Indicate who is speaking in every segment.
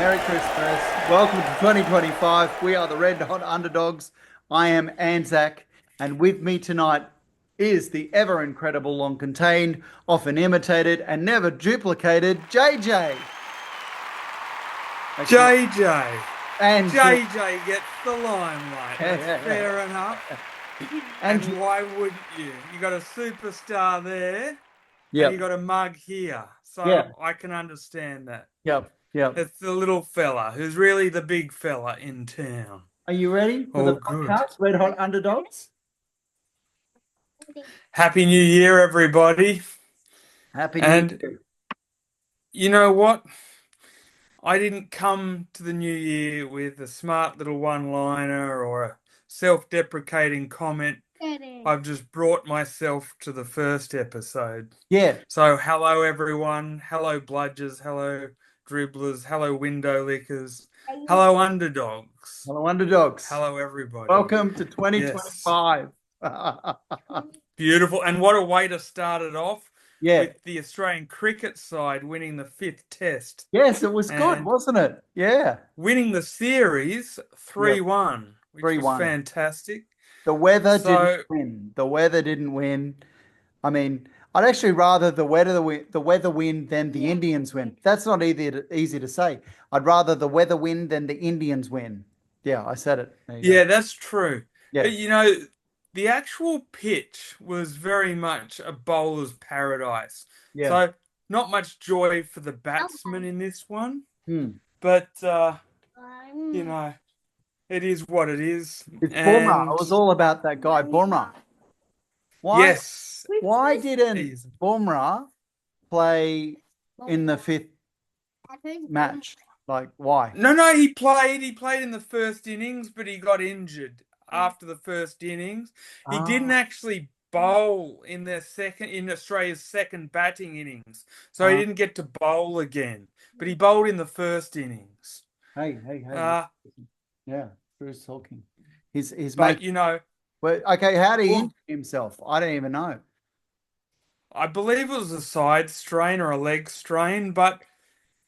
Speaker 1: Merry Christmas. Welcome to 2025. We are the Red Hot Underdogs. I am AnzaK, and with me tonight is the ever incredible, long contained, often imitated, and never duplicated JJ.
Speaker 2: JJ.
Speaker 1: And
Speaker 2: JJ gets the limelight. That's fair enough. And why wouldn't you? You got a superstar there.
Speaker 1: Yeah.
Speaker 2: And you got a mug here. So I can understand that.
Speaker 1: Yep.
Speaker 2: It's the little fella who's really the big fella in town.
Speaker 1: Are you ready for the podcast, Red Hot Underdogs?
Speaker 2: Happy New Year, everybody.
Speaker 1: Happy New Year.
Speaker 2: You know what? I didn't come to the new year with a smart little one-liner or a self-deprecating comment. I've just brought myself to the first episode.
Speaker 1: Yeah.
Speaker 2: So hello, everyone. Hello, bludgers. Hello, dribblers. Hello, window lickers. Hello, underdogs.
Speaker 1: Hello, underdogs.
Speaker 2: Hello, everybody.
Speaker 1: Welcome to 2025.
Speaker 2: Yes. Beautiful. And what a way to start it off.
Speaker 1: Yeah.
Speaker 2: With the Australian cricket side winning the 5th test.
Speaker 1: Yes, it was good, wasn't it? Yeah.
Speaker 2: Winning the series 3-1, which
Speaker 1: 3-1.
Speaker 2: was fantastic.
Speaker 1: The weather didn't win. The weather didn't win. I mean, I'd actually rather the weather win than the Indians win. That's not easy to say. I'd rather the weather win than the Indians win. Yeah, I said it.
Speaker 2: Yeah, that's true.
Speaker 1: Yeah.
Speaker 2: But, you know, the actual pitch was very much a bowler's paradise.
Speaker 1: Yeah.
Speaker 2: So not much joy for the batsmen in this one. But, you know, it is what it is.
Speaker 1: It's Bumrah. It was all about that guy, Bumrah.
Speaker 2: Yes.
Speaker 1: Why didn't Bumrah play in the 5th match? Like, why?
Speaker 2: No, he played. He played in the first innings, but he got injured after the first innings. He didn't actually bowl in Australia's second batting innings. So he didn't get to bowl again. But he bowled in the first innings.
Speaker 1: Hey. Yeah, Bruce talking.
Speaker 2: But, you know.
Speaker 1: Well, okay, how did he injure himself? I don't even know.
Speaker 2: I believe it was a side strain or a leg strain, but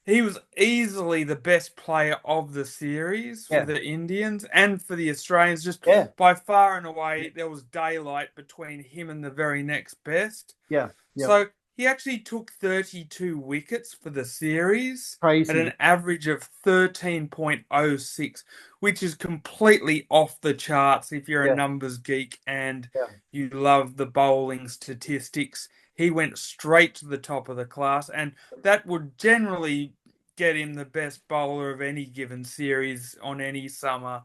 Speaker 2: he was easily the best player of the series for the Indians and for the Australians. Just by far and away, there was daylight between him and the very next best.
Speaker 1: Yeah.
Speaker 2: So he actually took 32 wickets for the series.
Speaker 1: Crazy.
Speaker 2: At an average of 13.06, which is completely off the charts if you're a numbers geek and you love the bowling statistics. He went straight to the top of the class, and that would generally get him the best bowler of any given series on any summer.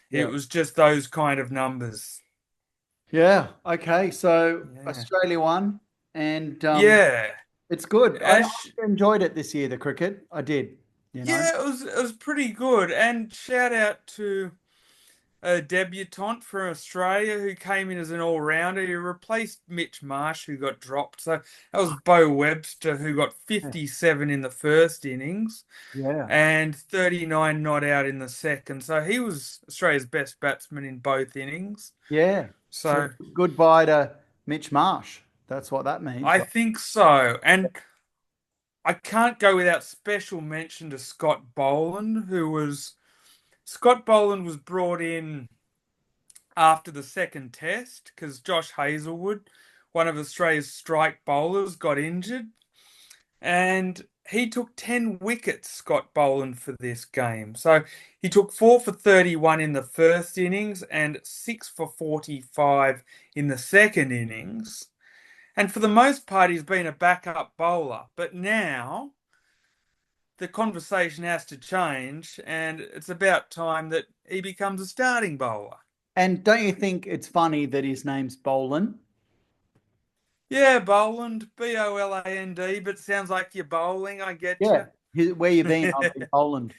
Speaker 2: Yeah. It was just those kind of numbers.
Speaker 1: Yeah. Okay. So Australia won, and it's good. I enjoyed it this year. The cricket, I did. You know?
Speaker 2: Yeah, it was pretty good. And shout out to a debutant for Australia who came in as an all-rounder. He replaced Mitch Marsh, who got dropped. So that was Bo Webster, who got 57 in the first innings and 39 not out in the second. So he was Australia's best batsman in both innings.
Speaker 1: Yeah.
Speaker 2: So
Speaker 1: goodbye to Mitch Marsh. That's what that means.
Speaker 2: I think so. And I can't go without special mention to Scott Boland, Scott Boland was brought in after the second test because Josh Hazlewood, one of Australia's strike bowlers, got injured. And he took 10 wickets, Scott Boland, for this game. So he took 4 for 31 in the first innings and 6 for 45 in the second innings. And for the most part, he's been a backup bowler. But now the conversation has to change, and it's about time that he becomes a starting bowler.
Speaker 1: And don't you think it's funny that his name's Boland?
Speaker 2: Yeah, Boland, B-O-L-A-N-D, but sounds like you're bowling, I get
Speaker 1: you. Where you been? I'll be Boland,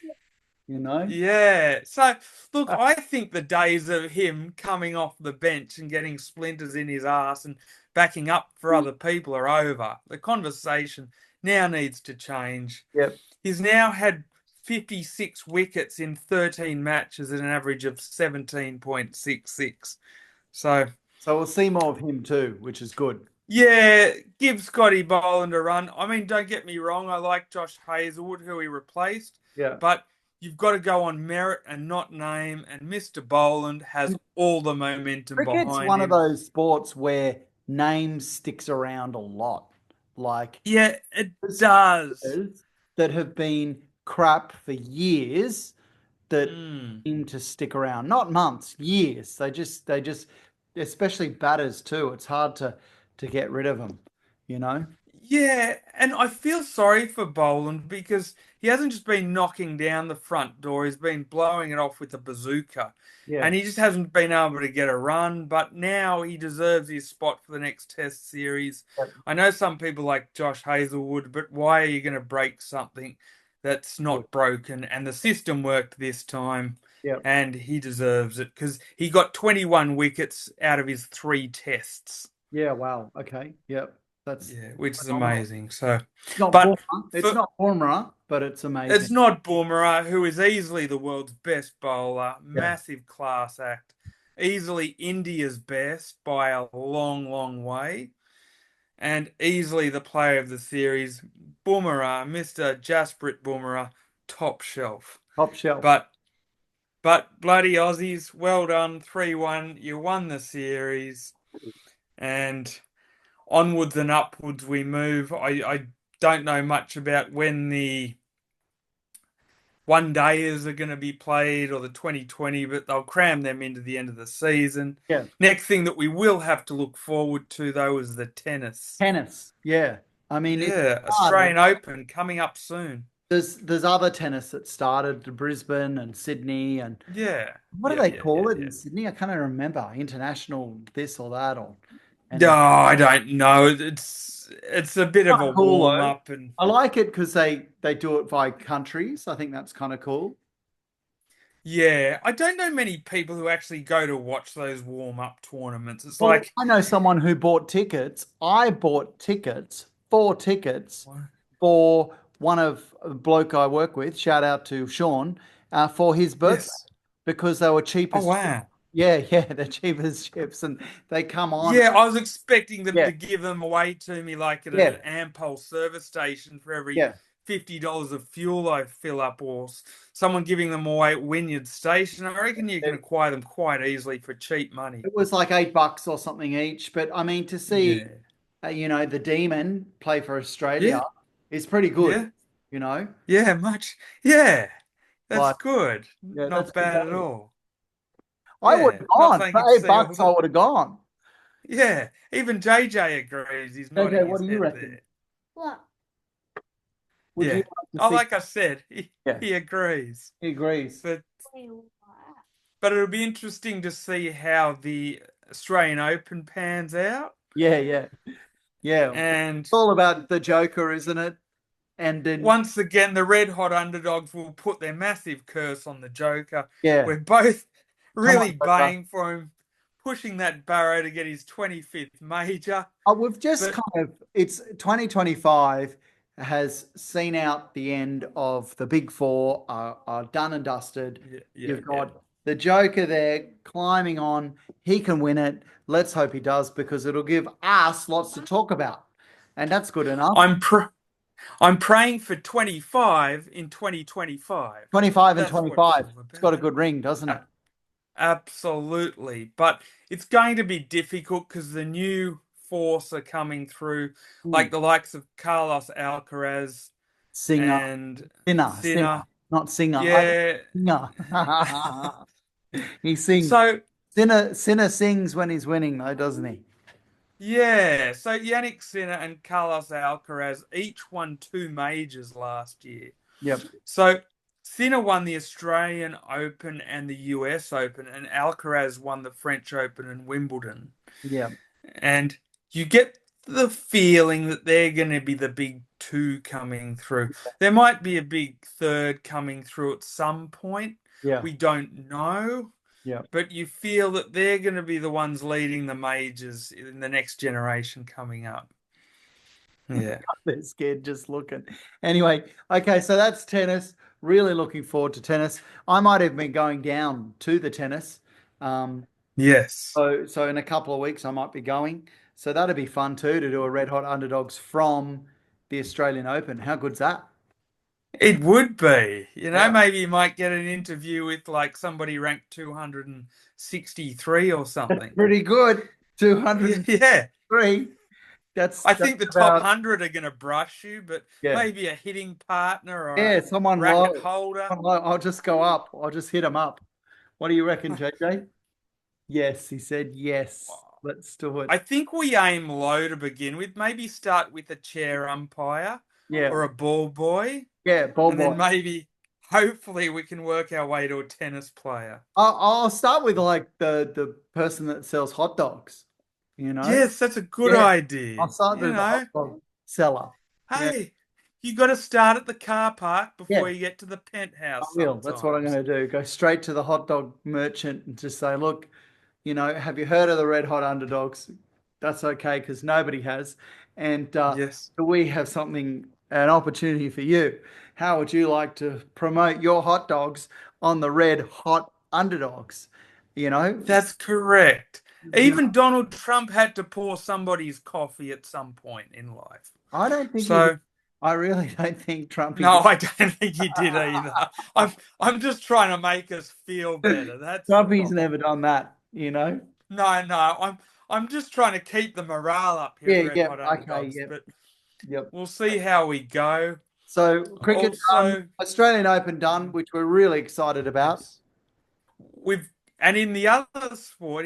Speaker 1: you know?
Speaker 2: Yeah. So, look, I think the days of him coming off the bench and getting splinters in his ass and backing up for other people are over. The conversation now needs to change.
Speaker 1: Yep.
Speaker 2: He's now had 56 wickets in 13 matches at an average of 17.66. So
Speaker 1: we'll see more of him too, which is good.
Speaker 2: Yeah, give Scotty Boland a run. I mean, don't get me wrong. I like Josh Hazlewood, who he replaced.
Speaker 1: Yeah.
Speaker 2: But you've got to go on merit and not name, and Mr. Boland has all the momentum
Speaker 1: Cricket's
Speaker 2: behind
Speaker 1: one of
Speaker 2: him.
Speaker 1: those sports where name sticks around a lot. Like
Speaker 2: Yeah, it
Speaker 1: there's
Speaker 2: does.
Speaker 1: players that have been crap for years that
Speaker 2: Mm.
Speaker 1: seem to stick around. Not months, years. They just especially batters too. It's hard to get rid of them, you know?
Speaker 2: Yeah, and I feel sorry for Boland because he hasn't just been knocking down the front door, he's been blowing it off with a bazooka.
Speaker 1: Yeah.
Speaker 2: And he just hasn't been able to get a run, but now he deserves his spot for the next test series.
Speaker 1: Yep.
Speaker 2: I know some people like Josh Hazelwood, but why are you going to break something that's not broken? And the system worked this time,
Speaker 1: Yep.
Speaker 2: and he deserves it because he got 21 wickets out of his three tests.
Speaker 1: Yeah, wow. Okay. Yep. That's
Speaker 2: Yeah, which is
Speaker 1: phenomenal.
Speaker 2: amazing. So,
Speaker 1: Not
Speaker 2: but
Speaker 1: Boomer. It's
Speaker 2: for
Speaker 1: not Boomer, but it's
Speaker 2: it's
Speaker 1: amazing.
Speaker 2: not Boomerang, who is easily the world's best bowler,
Speaker 1: Yeah.
Speaker 2: massive class act, easily India's best by a long, long way, and easily the player of the series. Boomerang, Mr. Jasprit Boomerang, top shelf.
Speaker 1: Top shelf.
Speaker 2: But bloody Aussies, well done, 3-1. You won the series, and onwards and upwards we move. I don't know much about when the one dayers are going to be played or the 2020, but they'll cram them into the end of the season.
Speaker 1: Yeah.
Speaker 2: Next thing that we will have to look forward to, though, is the tennis.
Speaker 1: Tennis. Yeah. I mean, it
Speaker 2: Yeah,
Speaker 1: started.
Speaker 2: Australian Open coming up soon.
Speaker 1: There's other tennis that started to Brisbane and Sydney and
Speaker 2: Yeah,
Speaker 1: what do
Speaker 2: yeah,
Speaker 1: they
Speaker 2: yeah,
Speaker 1: call
Speaker 2: yeah,
Speaker 1: it
Speaker 2: yeah.
Speaker 1: in Sydney? I can't even remember. International this or that or
Speaker 2: No,
Speaker 1: and
Speaker 2: I don't know. It's a bit of
Speaker 1: kind
Speaker 2: a
Speaker 1: of cool
Speaker 2: warm
Speaker 1: though.
Speaker 2: up, and
Speaker 1: I like it because they do it by countries. I think that's kind of cool.
Speaker 2: yeah, I don't know many people who actually go to watch those warm up tournaments. It's
Speaker 1: Well,
Speaker 2: like,
Speaker 1: I know someone who bought tickets. I bought tickets, 4 tickets for one of a bloke I work with. Shout out to Sean for his birthday
Speaker 2: yes.
Speaker 1: because they were cheap
Speaker 2: Oh
Speaker 1: as chips.
Speaker 2: wow.
Speaker 1: Yeah, yeah, they're cheap as chips, and they come on.
Speaker 2: Yeah, I was expecting them
Speaker 1: Yeah,
Speaker 2: to give them away to me like at an
Speaker 1: yeah,
Speaker 2: Ampol service station for every
Speaker 1: yeah.
Speaker 2: $50 of fuel I fill up, or someone giving them away at Wynyard Station. I reckon you can
Speaker 1: It,
Speaker 2: acquire them quite easily for cheap money.
Speaker 1: it was like $8 or something each. But I mean, to see,
Speaker 2: Yeah.
Speaker 1: the Demon play for Australia
Speaker 2: Yeah.
Speaker 1: is pretty good.
Speaker 2: Yeah.
Speaker 1: You know,
Speaker 2: Yeah, much. Yeah. That's
Speaker 1: like
Speaker 2: good.
Speaker 1: yeah, that's
Speaker 2: Not
Speaker 1: good
Speaker 2: bad at
Speaker 1: value.
Speaker 2: all.
Speaker 1: I would
Speaker 2: Yeah.
Speaker 1: have
Speaker 2: Not
Speaker 1: gone
Speaker 2: saying
Speaker 1: for
Speaker 2: you'd
Speaker 1: eight
Speaker 2: see all
Speaker 1: bucks. I
Speaker 2: the.
Speaker 1: would have gone.
Speaker 2: Yeah. Even JJ agrees. He's
Speaker 1: Okay,
Speaker 2: nodding
Speaker 1: what
Speaker 2: his
Speaker 1: do you
Speaker 2: head
Speaker 1: reckon?
Speaker 2: there.
Speaker 3: What?
Speaker 1: Would you
Speaker 2: Yeah.
Speaker 1: like to
Speaker 2: Oh,
Speaker 1: see?
Speaker 2: like I said, he,
Speaker 1: Yeah,
Speaker 2: he agrees.
Speaker 1: he agrees.
Speaker 2: But
Speaker 3: Wait, what?
Speaker 2: it'll be interesting to see how the Australian Open pans out.
Speaker 1: Yeah, yeah, yeah. It's
Speaker 2: And
Speaker 1: all about the Joker, isn't it? And then
Speaker 2: once again, the red hot underdogs will put their massive curse on the Joker.
Speaker 1: yeah,
Speaker 2: We're both
Speaker 1: come on,
Speaker 2: really
Speaker 1: Joker.
Speaker 2: baying for him, pushing that Barrow to get his 25th major.
Speaker 1: We've just
Speaker 2: But
Speaker 1: kind of, it's 2025 has seen out the end of the big four, are done and dusted.
Speaker 2: yeah, yeah,
Speaker 1: You've
Speaker 2: yeah.
Speaker 1: got the Joker there climbing on. He can win it. Let's hope he does because it'll give us lots to talk about. And that's good enough.
Speaker 2: I'm pr- I'm praying for 25 in 2025.
Speaker 1: 25 and
Speaker 2: That's what it's
Speaker 1: 25.
Speaker 2: all
Speaker 1: It's got a
Speaker 2: about.
Speaker 1: good ring, doesn't it?
Speaker 2: Absolutely. But it's going to be difficult because the new force are coming through,
Speaker 1: Hmm.
Speaker 2: like the likes of Carlos Alcaraz
Speaker 1: Singer,
Speaker 2: and
Speaker 1: sinner,
Speaker 2: Sinner.
Speaker 1: not singer. I
Speaker 2: Yeah.
Speaker 1: singer. He sings.
Speaker 2: So,
Speaker 1: Sinner sings when he's winning, though, doesn't he?
Speaker 2: yeah. So Yannick Sinner and Carlos Alcaraz each won two majors last year.
Speaker 1: Yep.
Speaker 2: So Sinner won the Australian Open and the US Open, and Alcaraz won the French Open and Wimbledon.
Speaker 1: Yeah.
Speaker 2: And you get the feeling that they're going to be the big two coming through. There might be a big third coming through at some point.
Speaker 1: Yeah.
Speaker 2: We don't know.
Speaker 1: Yeah.
Speaker 2: But you feel that they're going to be the ones leading the majors in the next generation coming up. Yeah.
Speaker 1: They're scared just looking. Anyway, okay, so that's tennis. Really looking forward to tennis. I might have been going down to the tennis.
Speaker 2: Yes.
Speaker 1: So in a couple of weeks I might be going. So that'd be fun too to do a Red Hot Underdogs from the Australian Open. How good's that?
Speaker 2: It would be.
Speaker 1: Yeah.
Speaker 2: Maybe you might get an interview with like somebody ranked 263 or
Speaker 1: That's
Speaker 2: something.
Speaker 1: pretty good.
Speaker 2: Yeah.
Speaker 1: 203.
Speaker 2: I
Speaker 1: That's
Speaker 2: think the top
Speaker 1: about,
Speaker 2: 100 are going to brush you, but
Speaker 1: yeah.
Speaker 2: maybe a hitting partner or a
Speaker 1: Yeah, someone
Speaker 2: racket
Speaker 1: low.
Speaker 2: holder.
Speaker 1: I'll just go up. I'll just hit him up. What do you reckon, JJ? Yes, he said yes. Let's do it.
Speaker 2: I think we aim low to begin with. Maybe start with a chair umpire
Speaker 1: Yeah.
Speaker 2: or a ball boy,
Speaker 1: Yeah, ball
Speaker 2: and then
Speaker 1: boy.
Speaker 2: maybe, hopefully, we can work our way to a tennis player.
Speaker 1: I'll start with like the person that sells hot dogs, you know?
Speaker 2: Yes, that's a good
Speaker 1: Yeah.
Speaker 2: idea.
Speaker 1: I'll start with the hot dog seller. Yeah.
Speaker 2: Hey, you got to start at the car park
Speaker 1: Yeah,
Speaker 2: before you get to the
Speaker 1: I
Speaker 2: penthouse
Speaker 1: will. That's what I'm
Speaker 2: sometimes.
Speaker 1: going to do. Go straight to the hot dog merchant and just say, look, have you heard of the red hot underdogs? That's okay because nobody has. And
Speaker 2: Yes.
Speaker 1: we have an opportunity for you. How would you like to promote your hot dogs on the red hot underdogs? You know,
Speaker 2: That's correct.
Speaker 1: you
Speaker 2: Even
Speaker 1: know,
Speaker 2: Donald Trump had to pour somebody's coffee at some point in life.
Speaker 1: I don't think he did.
Speaker 2: So,
Speaker 1: I really don't think Trumpy
Speaker 2: no,
Speaker 1: did.
Speaker 2: I don't think he did either. I'm just trying to make us feel better. That's
Speaker 1: Trumpy's
Speaker 2: all.
Speaker 1: never done that.
Speaker 2: No, I'm just trying to keep the morale up here at
Speaker 1: Yeah,
Speaker 2: Red
Speaker 1: yeah,
Speaker 2: Hot
Speaker 1: okay,
Speaker 2: Underdogs,
Speaker 1: yeah,
Speaker 2: but
Speaker 1: yep.
Speaker 2: we'll see how we go.
Speaker 1: So cricket done,
Speaker 2: Also,
Speaker 1: Australian Open done, which we're really excited about.
Speaker 2: yes. We've and in another sport,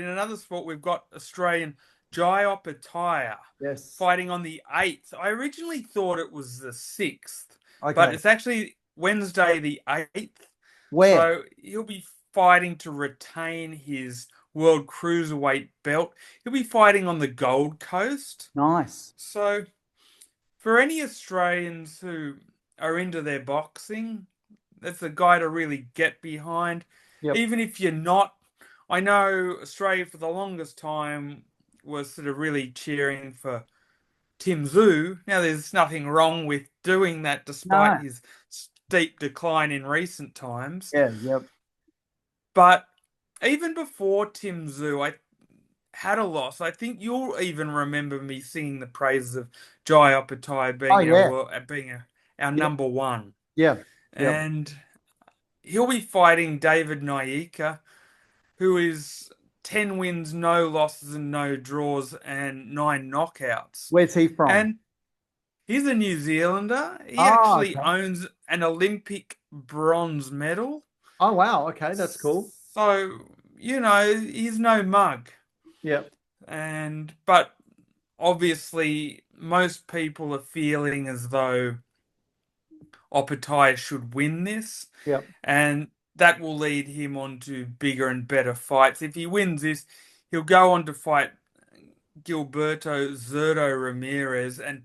Speaker 2: we've got Australian Jai Opataya
Speaker 1: Yes.
Speaker 2: fighting on the 8th. I originally thought it was the 6th, but
Speaker 1: Okay.
Speaker 2: it's actually Wednesday the 8th.
Speaker 1: Where?
Speaker 2: So he'll be fighting to retain his World Cruiserweight belt. He'll be fighting on the Gold Coast.
Speaker 1: Nice.
Speaker 2: So for any Australians who are into their boxing, that's a guy to really get behind.
Speaker 1: Yep.
Speaker 2: Even if you're not, I know Australia for the longest time was sort of really cheering for Tim Tszyu. Now, there's nothing wrong with doing that despite
Speaker 1: No.
Speaker 2: his steep decline in recent times.
Speaker 1: Yeah, yep.
Speaker 2: But even before Tim Tszyu, I had a loss. I think you'll even remember me singing the praises of Jai Opataia
Speaker 1: Oh
Speaker 2: being
Speaker 1: yeah.
Speaker 2: our
Speaker 1: Yep.
Speaker 2: number one.
Speaker 1: Yeah. Yep.
Speaker 2: And he'll be fighting David Nyika, who is 10 wins, no losses, and no draws, and 9 knockouts.
Speaker 1: Where's he from?
Speaker 2: And he's a New Zealander. He
Speaker 1: Oh,
Speaker 2: actually
Speaker 1: okay.
Speaker 2: owns an Olympic bronze medal.
Speaker 1: Oh wow, okay, that's cool.
Speaker 2: So, he's no mug.
Speaker 1: Yep.
Speaker 2: But obviously, most people are feeling as though Opataia should win this,
Speaker 1: Yep.
Speaker 2: and that will lead him on to bigger and better fights. If he wins this, he'll go on to fight Gilberto Zurdo Ramirez, and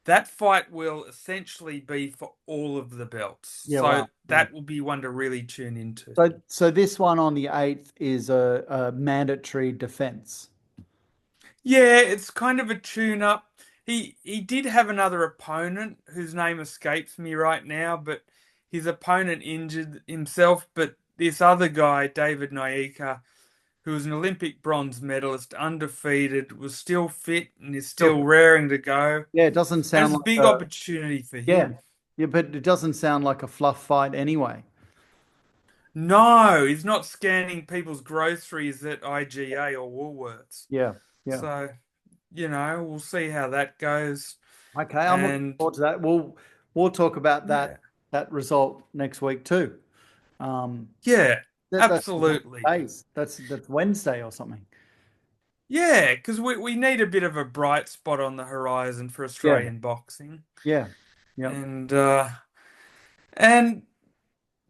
Speaker 2: that fight will essentially be for all of the belts.
Speaker 1: Yeah,
Speaker 2: So
Speaker 1: wow. Yeah.
Speaker 2: that will be one to really tune into.
Speaker 1: So this one on the 8th is a mandatory defense.
Speaker 2: Yeah, it's kind of a tune-up. He did have another opponent whose name escapes me right now, but his opponent injured himself. But this other guy, David Nyika, who was an Olympic bronze medalist, undefeated, was still fit and is still raring to go.
Speaker 1: Yeah, it doesn't
Speaker 2: And
Speaker 1: sound
Speaker 2: it's a
Speaker 1: like
Speaker 2: big opportunity for
Speaker 1: yeah.
Speaker 2: him.
Speaker 1: Yeah, but it doesn't sound like a fluff fight anyway.
Speaker 2: No, he's not scanning people's groceries at IGA or Woolworths.
Speaker 1: Yeah. Yeah.
Speaker 2: So, we'll see how that goes.
Speaker 1: Okay, I'm looking
Speaker 2: And
Speaker 1: forward to that. We'll talk about
Speaker 2: yeah,
Speaker 1: that result next week too. Um,
Speaker 2: yeah,
Speaker 1: that's
Speaker 2: absolutely.
Speaker 1: days. That's Wednesday or something.
Speaker 2: Yeah, because we need a bit of a bright spot on the horizon for
Speaker 1: Yeah,
Speaker 2: Australian boxing.
Speaker 1: yeah, yeah.
Speaker 2: And and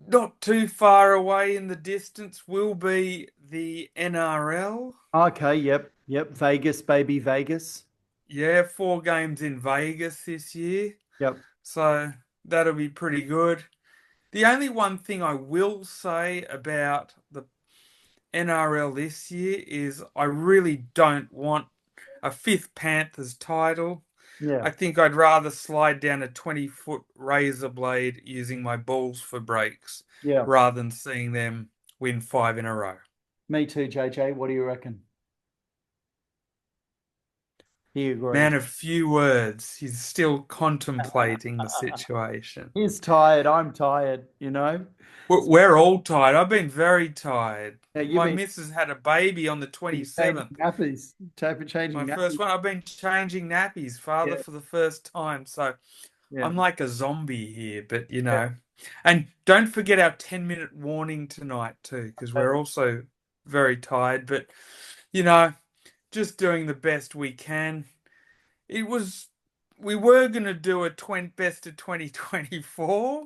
Speaker 2: not too far away in the distance will be the NRL.
Speaker 1: Okay, yep, yep. Vegas, baby, Vegas.
Speaker 2: Yeah, 4 games in Vegas this year.
Speaker 1: Yep.
Speaker 2: So that'll be pretty good. The only one thing I will say about the NRL this year is I really don't want a fifth Panthers title.
Speaker 1: Yeah,
Speaker 2: I think I'd rather slide down a 20-foot razor blade using my balls for breaks
Speaker 1: yeah.
Speaker 2: rather than seeing them win 5 in a row.
Speaker 1: Me too, JJ. What do you reckon? He
Speaker 2: Man
Speaker 1: agrees.
Speaker 2: of few words. He's still contemplating the situation.
Speaker 1: He's tired. I'm tired, you know?
Speaker 2: We're all tired. I've been very tired.
Speaker 1: Yeah, you've
Speaker 2: My
Speaker 1: been
Speaker 2: missus had a baby on the
Speaker 1: changing
Speaker 2: 27th.
Speaker 1: nappies.
Speaker 2: My
Speaker 1: Changing
Speaker 2: first
Speaker 1: nappies.
Speaker 2: one. I've been changing nappies, father,
Speaker 1: Yeah,
Speaker 2: for the first time. So
Speaker 1: yeah,
Speaker 2: I'm like a zombie here, but
Speaker 1: yeah.
Speaker 2: And don't forget our 10-minute warning tonight too, because we're also very tired, but you know, just doing the best we can. It was, we were going to do a 20, best of 2024,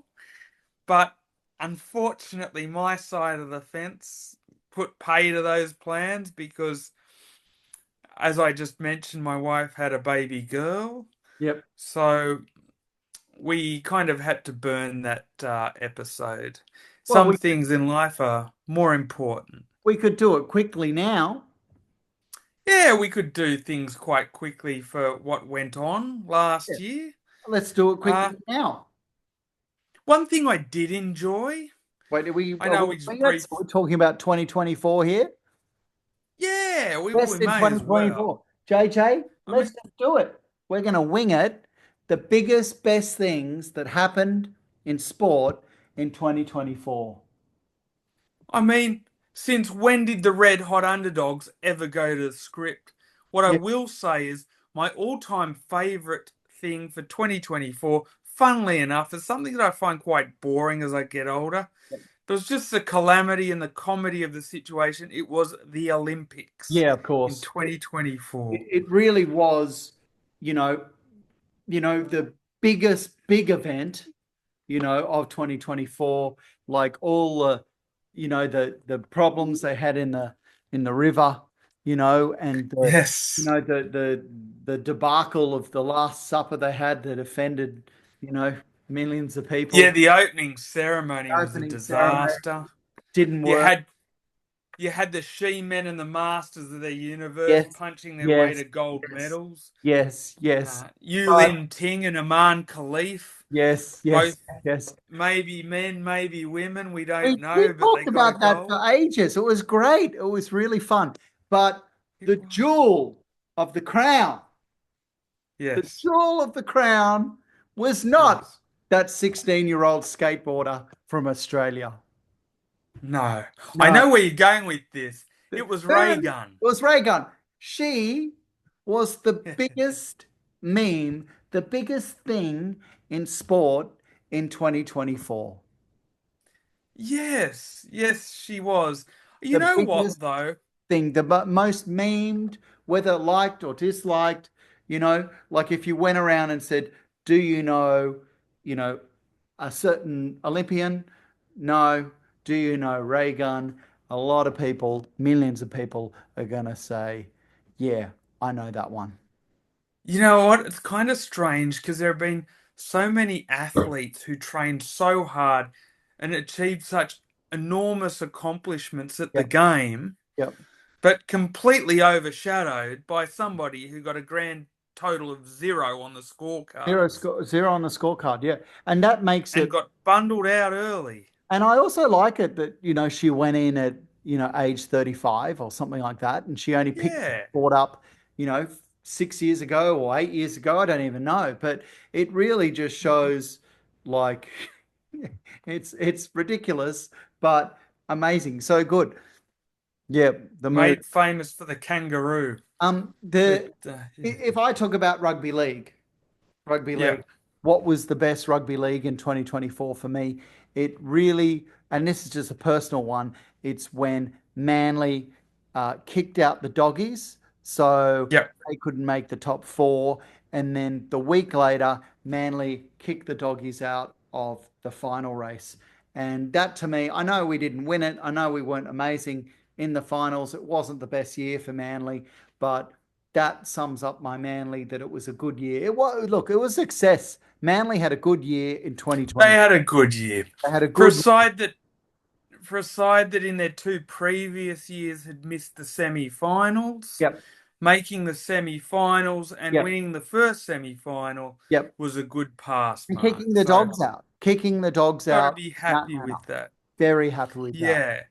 Speaker 2: but unfortunately, my side of the fence put pay to those plans because, as I just mentioned, my wife had a baby girl.
Speaker 1: Yep.
Speaker 2: So we kind of had to burn that episode.
Speaker 1: Well,
Speaker 2: Some things in life are more important.
Speaker 1: we could do it quickly now.
Speaker 2: Yeah, we could do things quite quickly for what went on
Speaker 1: Yeah.
Speaker 2: last year.
Speaker 1: Let's do it
Speaker 2: Uh,
Speaker 1: quickly now.
Speaker 2: one thing I did enjoy,
Speaker 1: Wait,
Speaker 2: I
Speaker 1: are
Speaker 2: know
Speaker 1: we
Speaker 2: we just
Speaker 1: doing it? So
Speaker 2: brief.
Speaker 1: we're talking about 2024 here.
Speaker 2: Yeah, we
Speaker 1: Best in
Speaker 2: may as well.
Speaker 1: 2024. JJ,
Speaker 2: I mean,
Speaker 1: let's just do it. We're going to wing it. The biggest, best things that happened in sport in 2024.
Speaker 2: I mean, since when did the Red Hot Underdogs ever go to the script? What I
Speaker 1: Yeah.
Speaker 2: will say is my all-time favorite thing for 2024, funnily enough, is something that I find quite boring as I get older. It was just the calamity and the comedy of the situation. It was the Olympics
Speaker 1: Yeah, of
Speaker 2: in
Speaker 1: course. It,
Speaker 2: 2024.
Speaker 1: it really was, you know, the biggest big event, of 2024, like all the problems they had in the river, and
Speaker 2: Yes.
Speaker 1: the debacle of the Last Supper they had that offended, you know, millions of
Speaker 2: Yeah,
Speaker 1: people.
Speaker 2: the opening ceremony was a
Speaker 1: Opening ceremony
Speaker 2: disaster.
Speaker 1: didn't
Speaker 2: You
Speaker 1: work.
Speaker 2: had you had the She-Men and the Masters of their universe
Speaker 1: Yes,
Speaker 2: punching their way
Speaker 1: yes,
Speaker 2: to gold
Speaker 1: yes,
Speaker 2: medals.
Speaker 1: yes, yes. But
Speaker 2: Yulin Ting and Aman Khalif,
Speaker 1: yes, yes,
Speaker 2: both
Speaker 1: yes.
Speaker 2: maybe men, maybe women, we don't
Speaker 1: We
Speaker 2: know, but they
Speaker 1: talked
Speaker 2: got a
Speaker 1: about that for
Speaker 2: gold.
Speaker 1: ages. It was great. It was really fun. But
Speaker 2: It
Speaker 1: the
Speaker 2: was.
Speaker 1: jewel of the crown, the
Speaker 2: Yes,
Speaker 1: jewel of the crown was not
Speaker 2: yes.
Speaker 1: that 16-year-old skateboarder from Australia.
Speaker 2: No. I
Speaker 1: No,
Speaker 2: know where you're going with this.
Speaker 1: it
Speaker 2: It was Ray Gun.
Speaker 1: was Reagan. She was the biggest meme, the biggest thing in sport in 2024.
Speaker 2: Yes, yes, she was. You
Speaker 1: The
Speaker 2: know
Speaker 1: biggest
Speaker 2: what, though?
Speaker 1: thing, the most memed, whether liked or disliked, like if you went around and said, do you know, a certain Olympian? No. Do you know Raygun? A lot of people, millions of people are going to say, yeah, I know that one.
Speaker 2: You know what? It's kind of strange because there have been so many athletes who trained so hard and achieved such enormous accomplishments at the
Speaker 1: Yep.
Speaker 2: game,
Speaker 1: Yep.
Speaker 2: but completely overshadowed by somebody who got a grand total of zero on the scorecards
Speaker 1: Zero on the scorecard. Yeah. And that makes
Speaker 2: and
Speaker 1: it.
Speaker 2: got bundled out early.
Speaker 1: And I also like it that, she went in at, age 35 or something like that. And she only picked the
Speaker 2: Yeah.
Speaker 1: sport up, 6 years ago or 8 years ago. I don't even know. But it really just shows like it's ridiculous, but amazing. So good. Yeah, the move.
Speaker 2: Made famous for the kangaroo. But
Speaker 1: The
Speaker 2: yeah.
Speaker 1: if I talk about rugby
Speaker 2: Yeah.
Speaker 1: league. What was the best rugby league in 2024 for me? It really, and this is just a personal one, it's when Manly kicked out the doggies, so
Speaker 2: Yeah.
Speaker 1: they couldn't make the top four. And then the week later, Manly kicked the doggies out of the final race. And that to me, I know we didn't win it. I know we weren't amazing in the finals. It wasn't the best year for Manly, but that sums up my Manly that it was a good year. It was look, it was success. Manly had a good year in
Speaker 2: They
Speaker 1: 2020.
Speaker 2: had a good year.
Speaker 1: They had a
Speaker 2: For a
Speaker 1: good
Speaker 2: side that for a side that in their two previous years had missed the semi-finals,
Speaker 1: yep,
Speaker 2: making the semi-finals and
Speaker 1: yep,
Speaker 2: winning the first semi-final
Speaker 1: yep.
Speaker 2: was a good pass
Speaker 1: And
Speaker 2: mark.
Speaker 1: kicking the
Speaker 2: So
Speaker 1: dogs out. Kicking the dogs
Speaker 2: got to
Speaker 1: out
Speaker 2: be
Speaker 1: in that
Speaker 2: happy
Speaker 1: manner.
Speaker 2: with that.
Speaker 1: Very happy with that.
Speaker 2: Yeah.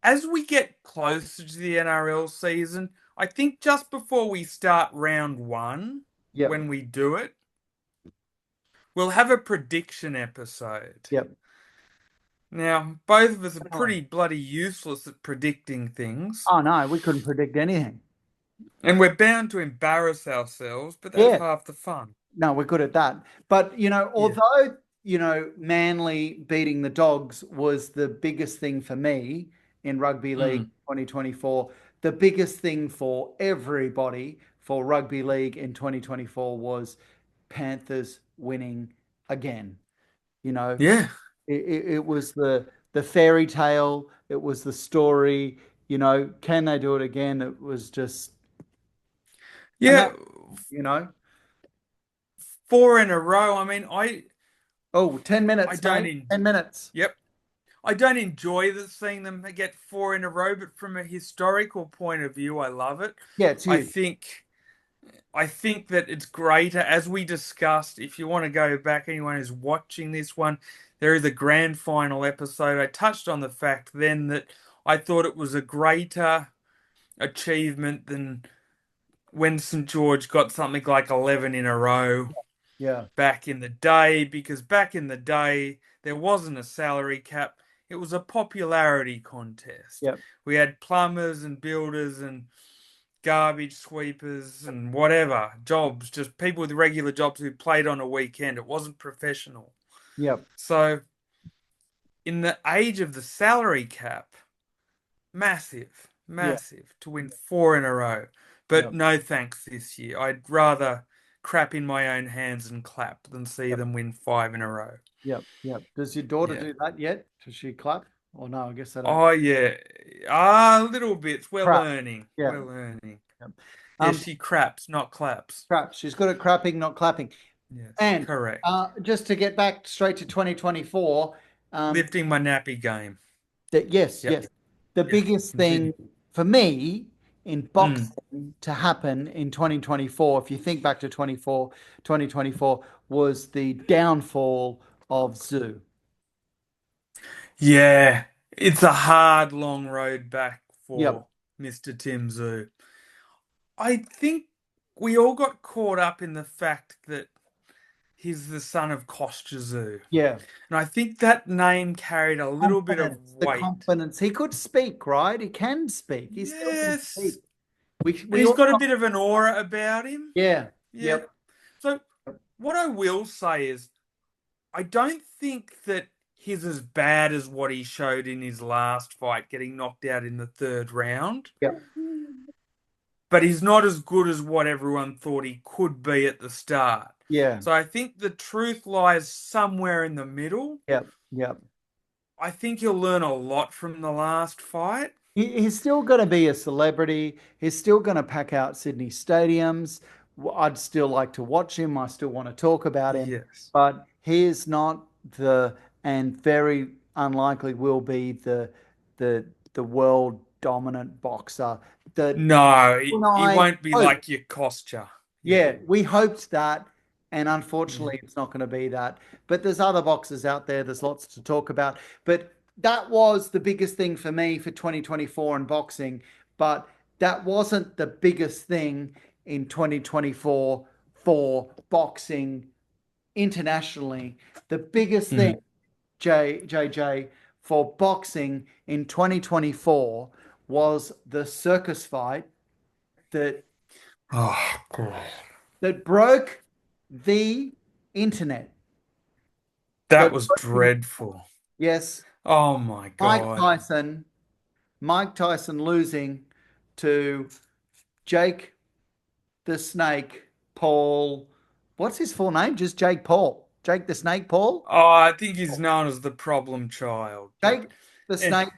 Speaker 2: as we get closer to the NRL season, I think just before we start round one,
Speaker 1: Yep.
Speaker 2: when we do it, we'll have a prediction episode.
Speaker 1: Yep.
Speaker 2: Now, both of us are
Speaker 1: Oh.
Speaker 2: pretty bloody useless at predicting things,
Speaker 1: Oh no, we couldn't predict anything.
Speaker 2: and we're bound to embarrass ourselves, but that's
Speaker 1: Yeah.
Speaker 2: half the fun.
Speaker 1: No, we're good at that. But
Speaker 2: Yeah.
Speaker 1: although Manly beating the Dogs was the biggest thing for me in Rugby League
Speaker 2: Mm.
Speaker 1: 2024, the biggest thing for everybody for Rugby League in 2024 was Panthers winning again. You know,
Speaker 2: Yeah.
Speaker 1: it was the fairy tale, it was the story, can they do it again? It was just
Speaker 2: Yeah.
Speaker 1: amazing, you know.
Speaker 2: 4 in a row. I mean,
Speaker 1: Oh, 10
Speaker 2: I
Speaker 1: minutes,
Speaker 2: don't
Speaker 1: mate.
Speaker 2: in
Speaker 1: 10 minutes.
Speaker 2: Yep. I don't enjoy seeing them get 4 in a row, but from a historical point of view, I love it.
Speaker 1: Yeah, it's
Speaker 2: I
Speaker 1: huge.
Speaker 2: think I think that it's greater, as we discussed. If you want to go back, anyone who's watching this one, there is a grand final episode. I touched on the fact then that I thought it was a greater achievement than when St. George got something like 11 in a row
Speaker 1: Yeah,
Speaker 2: back in the day, because back in the day, there wasn't a salary cap. It was a popularity contest.
Speaker 1: yeah,
Speaker 2: We had plumbers and builders and garbage sweepers and whatever jobs, just people with regular jobs who played on a weekend. It wasn't professional.
Speaker 1: yeah,
Speaker 2: So, in the age of the salary cap, massive,
Speaker 1: yeah,
Speaker 2: massive to win 4 in a row.
Speaker 1: yeah,
Speaker 2: But no thanks this year. I'd rather crap in my own hands and clap than see
Speaker 1: yeah,
Speaker 2: them win 5 in a row.
Speaker 1: yeah, yeah. Does your daughter
Speaker 2: Yeah.
Speaker 1: do that yet? Does she clap? Or no, I guess I don't.
Speaker 2: Oh yeah. Ah, little bits. We're
Speaker 1: Crap.
Speaker 2: learning.
Speaker 1: Yeah.
Speaker 2: We're learning.
Speaker 1: Yeah.
Speaker 2: Yeah,
Speaker 1: Um,
Speaker 2: she craps, not claps.
Speaker 1: crap. She's good at crapping, not clapping.
Speaker 2: Yes,
Speaker 1: And
Speaker 2: correct.
Speaker 1: just to get back straight to 2024,
Speaker 2: Lifting my nappy game.
Speaker 1: yes,
Speaker 2: Yep.
Speaker 1: yes. The
Speaker 2: Yeah.
Speaker 1: biggest
Speaker 2: Continue.
Speaker 1: thing for me in
Speaker 2: Mm.
Speaker 1: boxing to happen in 2024, if you think back to 2024, was the downfall of Zoo.
Speaker 2: Yeah. It's a hard, long road back
Speaker 1: Yep.
Speaker 2: for Mr. Tim Zoo. I think we all got caught up in the fact that he's the son of Kostya Zoo.
Speaker 1: Yeah.
Speaker 2: And I think that name carried a little bit of
Speaker 1: Confidence, the
Speaker 2: weight.
Speaker 1: confidence. He could speak, right? He can speak. He still can speak.
Speaker 2: Yes.
Speaker 1: We
Speaker 2: And
Speaker 1: we
Speaker 2: he's
Speaker 1: all
Speaker 2: got a bit of an aura about him.
Speaker 1: yeah.
Speaker 2: Yeah.
Speaker 1: Yep.
Speaker 2: So what I will say is I don't think that he's as bad as what he showed in his last fight, getting knocked out in the third round.
Speaker 1: Yep.
Speaker 2: But he's not as good as what everyone thought he could be at the start.
Speaker 1: Yeah.
Speaker 2: So I think the truth lies somewhere in the middle.
Speaker 1: Yep. Yep.
Speaker 2: I think he'll learn a lot from the last fight.
Speaker 1: He's still going to be a celebrity. He's still going to pack out Sydney stadiums. I'd still like to watch him. I still want to talk about him,
Speaker 2: Yes.
Speaker 1: but he is not and very unlikely will be the the world dominant boxer that
Speaker 2: No,
Speaker 1: you and
Speaker 2: he
Speaker 1: I
Speaker 2: won't be
Speaker 1: hoped.
Speaker 2: like your Kostya. Yeah.
Speaker 1: Yeah, we hoped that, and
Speaker 2: Yeah.
Speaker 1: unfortunately, it's not going to be that. But there's other boxers out there. There's lots to talk about. But that was the biggest thing for me for 2024 in boxing. But that wasn't the biggest thing in 2024 for boxing internationally. The biggest thing,
Speaker 2: Mm.
Speaker 1: JJ, for boxing in 2024 was the circus fight that
Speaker 2: Oh, God.
Speaker 1: that broke the internet.
Speaker 2: That
Speaker 1: That
Speaker 2: was
Speaker 1: broke-
Speaker 2: dreadful.
Speaker 1: yes,
Speaker 2: Oh my
Speaker 1: Mike
Speaker 2: God.
Speaker 1: Tyson, Mike Tyson losing to Jake the Snake Paul. What's his full name? Just Jake Paul. Jake the Snake Paul.
Speaker 2: Oh, I think he's known as the problem child, but
Speaker 1: Jake the
Speaker 2: eh,
Speaker 1: Snake,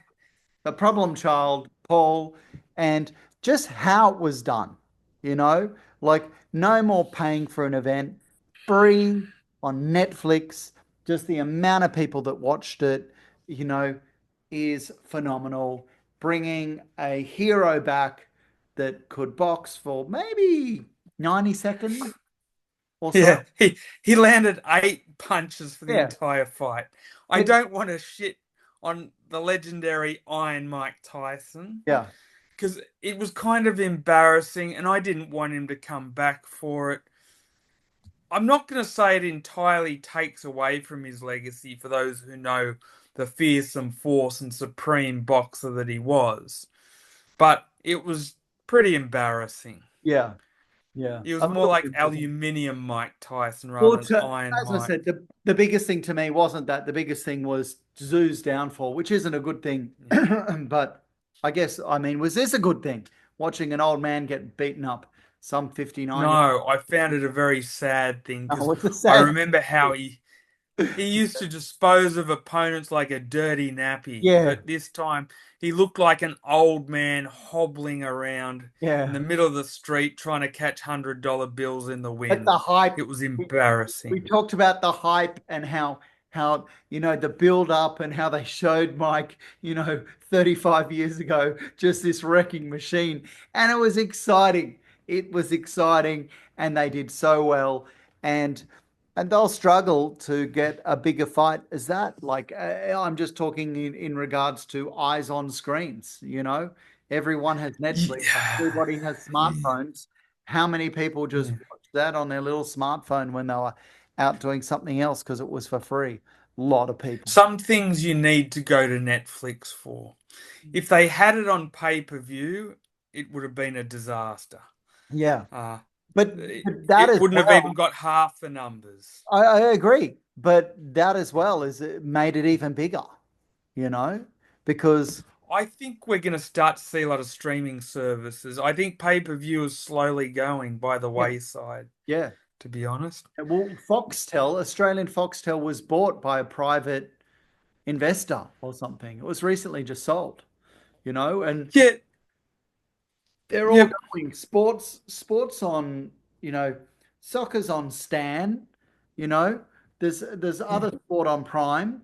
Speaker 1: the problem child, Paul, and just how it was done. You know, like no more paying for an event, free on Netflix. Just the amount of people that watched it, you know, is phenomenal. Bringing a hero back that could box for maybe 90 seconds or so.
Speaker 2: yeah, he landed 8 punches for the
Speaker 1: Yeah.
Speaker 2: entire fight. I
Speaker 1: But
Speaker 2: don't want to shit on the legendary Iron Mike Tyson,
Speaker 1: Yeah.
Speaker 2: because it was kind of embarrassing and I didn't want him to come back for it. I'm not going to say it entirely takes away from his legacy for those who know the fearsome force and supreme boxer that he was, but it was pretty embarrassing.
Speaker 1: Yeah. Yeah.
Speaker 2: He was
Speaker 1: A
Speaker 2: more
Speaker 1: little
Speaker 2: like
Speaker 1: bit.
Speaker 2: aluminium Mike Tyson
Speaker 1: Well,
Speaker 2: rather than Iron
Speaker 1: as I
Speaker 2: Mike.
Speaker 1: said, the biggest thing to me wasn't that. The biggest thing was Zoo's downfall, which isn't a good thing. But I guess, I mean, was this a good thing? Watching an old man get beaten up, some 59 years
Speaker 2: No, I found it a very sad thing because
Speaker 1: old. It's a
Speaker 2: I
Speaker 1: sad.
Speaker 2: remember how he used to dispose of opponents like a dirty nappy,
Speaker 1: Yeah.
Speaker 2: but this time he looked like an old man hobbling around in
Speaker 1: Yeah.
Speaker 2: the middle of the street trying to catch $100 bills in the
Speaker 1: But the
Speaker 2: wind.
Speaker 1: hype,
Speaker 2: It was
Speaker 1: we
Speaker 2: embarrassing.
Speaker 1: talked about the hype and how the build up and how they showed Mike 35 years ago just this wrecking machine, and it was exciting. It was exciting, and they did so well, and they'll struggle to get a bigger fight as that. Like, I'm just talking in regards to eyes on screens. Everyone has Netflix,
Speaker 2: Yeah.
Speaker 1: everybody has
Speaker 2: Yeah.
Speaker 1: smartphones. How many people just
Speaker 2: Yeah.
Speaker 1: watched that on their little smartphone when they were out doing something else because it was for free? A lot of people.
Speaker 2: Some things you need to go to Netflix for. If they had it on pay-per-view, it would have been a disaster.
Speaker 1: Yeah,
Speaker 2: Uh,
Speaker 1: but,
Speaker 2: it,
Speaker 1: but that
Speaker 2: it
Speaker 1: as
Speaker 2: wouldn't have even
Speaker 1: well,
Speaker 2: got half the numbers.
Speaker 1: I agree. But that as well is it made it even bigger, you know, because
Speaker 2: I think we're going to start to see a lot of streaming services. I think pay-per-view is slowly going by the
Speaker 1: yeah,
Speaker 2: wayside,
Speaker 1: yeah.
Speaker 2: to be honest.
Speaker 1: Well, Australian Foxtel was bought by a private investor or something. It was recently just sold, and
Speaker 2: Yeah,
Speaker 1: they're all
Speaker 2: yep,
Speaker 1: going sports on, you know, soccer's on Stan, you know. There's
Speaker 2: yeah,
Speaker 1: other sport on Prime.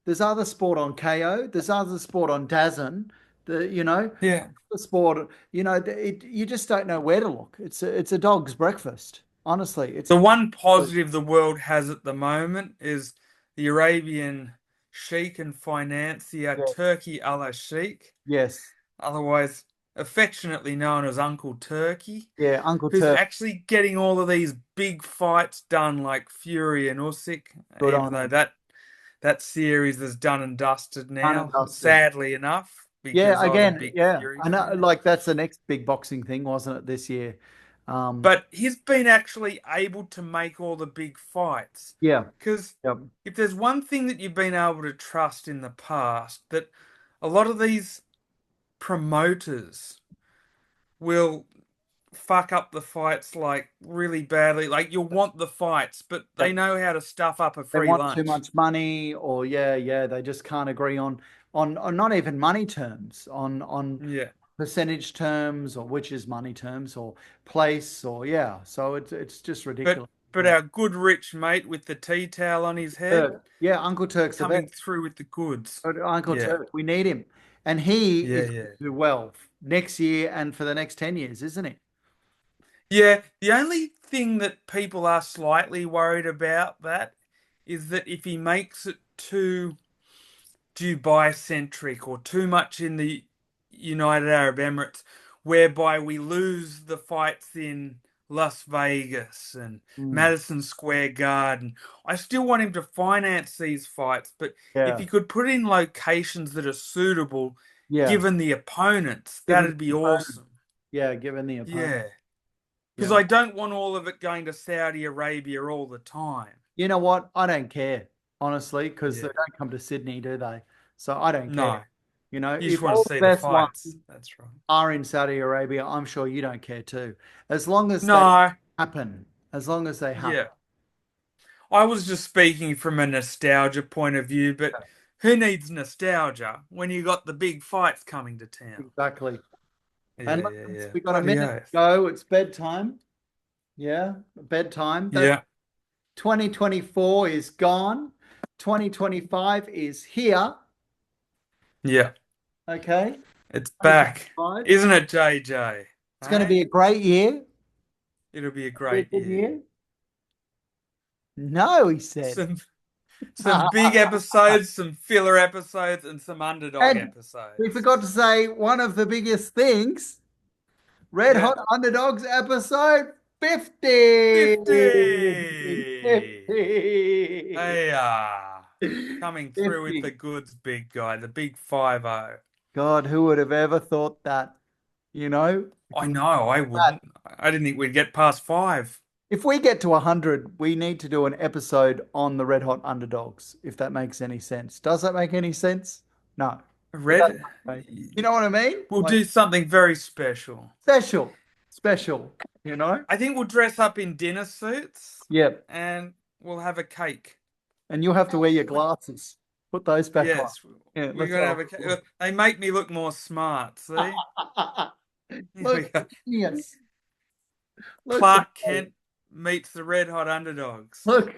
Speaker 1: There's other sport on KO. There's other sport on DAZN.
Speaker 2: yeah.
Speaker 1: The sport, you just don't know where to look. It's a dog's breakfast. Honestly, it's
Speaker 2: The one positive the world has at the moment is the Arabian sheikh and financier
Speaker 1: yeah,
Speaker 2: Turkey Al Sheikh,
Speaker 1: yes,
Speaker 2: otherwise affectionately known as Uncle Turkey,
Speaker 1: yeah, Uncle
Speaker 2: who's
Speaker 1: Turk,
Speaker 2: actually getting all of these big fights done like Fury and Usyk,
Speaker 1: good
Speaker 2: even
Speaker 1: on
Speaker 2: though
Speaker 1: him,
Speaker 2: that series is done and dusted
Speaker 1: done and
Speaker 2: now,
Speaker 1: dusted.
Speaker 2: sadly enough,
Speaker 1: Yeah,
Speaker 2: because I was a
Speaker 1: again,
Speaker 2: big
Speaker 1: yeah,
Speaker 2: Fury
Speaker 1: I know.
Speaker 2: fan.
Speaker 1: Like that's the next big boxing thing, wasn't it, this year? Um,
Speaker 2: But he's been actually able to make all the big fights.
Speaker 1: yeah,
Speaker 2: Because
Speaker 1: yep,
Speaker 2: if there's one thing that you've been able to trust in the past, that a lot of these promoters will fuck up the fights like really badly. Like you'll want the fights, but they
Speaker 1: yep.
Speaker 2: know how to stuff up a
Speaker 1: They
Speaker 2: free
Speaker 1: want too
Speaker 2: lunch.
Speaker 1: much money, or yeah, they just can't agree on not even money terms, on
Speaker 2: Yeah.
Speaker 1: percentage terms, or which is money terms, or place, or yeah. So it's just
Speaker 2: But
Speaker 1: ridiculous.
Speaker 2: but
Speaker 1: Yeah,
Speaker 2: our good rich mate with the tea towel on his head
Speaker 1: Turk. Yeah, Uncle Turk's the best.
Speaker 2: coming through with the goods.
Speaker 1: But Uncle
Speaker 2: Yeah.
Speaker 1: Turk, we need him, and he
Speaker 2: Yeah,
Speaker 1: is going
Speaker 2: yeah.
Speaker 1: to do well next year and for the next 10 years, isn't he?
Speaker 2: Yeah, the only thing that people are slightly worried about that is that if he makes it too Dubai centric or too much in the United Arab Emirates, whereby we lose the fights in Las Vegas and
Speaker 1: Mm,
Speaker 2: Madison Square Garden. I still want him to finance these fights, but if
Speaker 1: yeah,
Speaker 2: he could put in locations that are suitable
Speaker 1: yeah.
Speaker 2: given the opponents,
Speaker 1: Given
Speaker 2: that'd be
Speaker 1: the opponent,
Speaker 2: awesome.
Speaker 1: yeah, given the opponent,
Speaker 2: Yeah. Because
Speaker 1: yeah.
Speaker 2: I don't want all of it going to Saudi Arabia all the time.
Speaker 1: You know what? I don't care, honestly, because they
Speaker 2: Yeah.
Speaker 1: don't come to Sydney, do they? So I don't care.
Speaker 2: No, you just
Speaker 1: If
Speaker 2: want to
Speaker 1: all the
Speaker 2: see the
Speaker 1: best ones
Speaker 2: fights. That's right.
Speaker 1: are in Saudi Arabia, I'm sure you don't care too. As long as they
Speaker 2: No,
Speaker 1: happen, as long as they happen.
Speaker 2: yeah. I was just speaking from a nostalgia point of view, but who needs nostalgia when you got the big fights coming to town?
Speaker 1: Exactly. And
Speaker 2: Yeah,
Speaker 1: look,
Speaker 2: yeah, yeah.
Speaker 1: we got a
Speaker 2: Bloody
Speaker 1: minute to
Speaker 2: oath.
Speaker 1: go. It's bedtime. Yeah, bedtime. That
Speaker 2: Yeah,
Speaker 1: 2024 is gone. 2025 is here.
Speaker 2: yeah.
Speaker 1: Okay.
Speaker 2: It's back.
Speaker 1: 2025.
Speaker 2: Isn't it, JJ?
Speaker 1: It's going to
Speaker 2: Hey?
Speaker 1: be a great year.
Speaker 2: It'll be a
Speaker 1: Be a
Speaker 2: great
Speaker 1: good
Speaker 2: year.
Speaker 1: year. No, he said.
Speaker 2: Some Some big episodes, some filler episodes, and some underdog
Speaker 1: And we
Speaker 2: episodes.
Speaker 1: forgot to say one of the biggest things, Red
Speaker 2: Yeah.
Speaker 1: Hot Underdogs episode 50.
Speaker 2: 50!
Speaker 1: 50.
Speaker 2: Hey, coming through with the
Speaker 1: 50.
Speaker 2: goods, big guy, the big 5-0.
Speaker 1: God, who would have ever thought that? You know,
Speaker 2: I know, I
Speaker 1: that.
Speaker 2: wouldn't. I didn't think we'd get past 5.
Speaker 1: If we get to 100, we need to do an episode on the Red Hot Underdogs, if that makes any sense. Does that make any sense? No. It doesn't,
Speaker 2: Red,
Speaker 1: mate. You know what I mean?
Speaker 2: we'll
Speaker 1: Like
Speaker 2: do something very special.
Speaker 1: special, special, you know?
Speaker 2: I think we'll dress up in dinner suits
Speaker 1: Yep.
Speaker 2: and we'll have a cake.
Speaker 1: And you'll have to wear your glasses. Put those back on.
Speaker 2: Yes,
Speaker 1: Yeah,
Speaker 2: we're
Speaker 1: that's
Speaker 2: gonna
Speaker 1: what
Speaker 2: have a cake. They make me look more smart. See, Here we
Speaker 1: Look,
Speaker 2: go.
Speaker 1: yes. Look,
Speaker 2: Clark Kent meets the Red Hot Underdogs.
Speaker 1: look,